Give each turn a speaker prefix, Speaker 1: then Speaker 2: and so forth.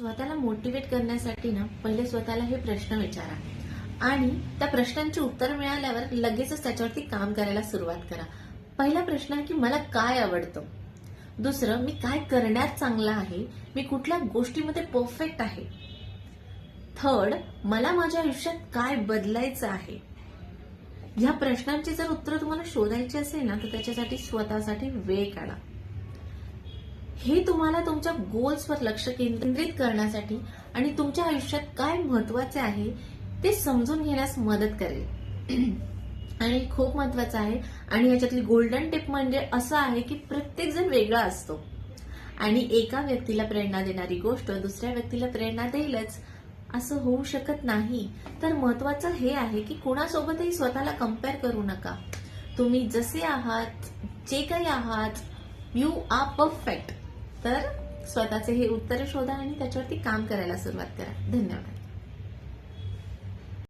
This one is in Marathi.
Speaker 1: स्वतःला मोटिवेट करण्यासाठी ना पहिले स्वतःला हे प्रश्न विचारा आणि त्या प्रश्नांची उत्तर मिळाल्यावर लगेचच त्याच्यावरती काम करायला सुरुवात करा. पहिला प्रश्न आहे की मला काय आवडतं. दुसरं, मी काय करण्यात चांगला आहे, मी कुठल्या गोष्टीमध्ये परफेक्ट आहे. थर्ड, मला माझ्या आयुष्यात काय बदलायचं आहे. ह्या प्रश्नांची जर उत्तर तुम्हाला शोधायची असेल ना तर त्याच्यासाठी स्वतःसाठी वेळ काढा. हे तुम्हाला तुमच्या गोल्सवर लक्ष केंद्रित करण्यासाठी आणि तुमच्या आयुष्यात काय महत्वाचे आहे ते समजून घेण्यास मदत करेल. आणि खूप महत्वाचं आहे आणि याच्यातली गोल्डन टिप म्हणजे असं आहे की प्रत्येक जण वेगळा असतो आणि एका व्यक्तीला प्रेरणा देणारी गोष्ट दुसऱ्या व्यक्तीला प्रेरणा देईलच असं होऊ शकत नाही. तर महत्वाचं हे आहे की कोणासोबतही स्वतःला कम्पेअर करू नका. तुम्ही जसे आहात, जे काही आहात, यू आर परफेक्ट. तर स्वतःचे हे उत्तर शोधा आणि त्याच्यावरती काम करायला सुरुवात करा. धन्यवाद.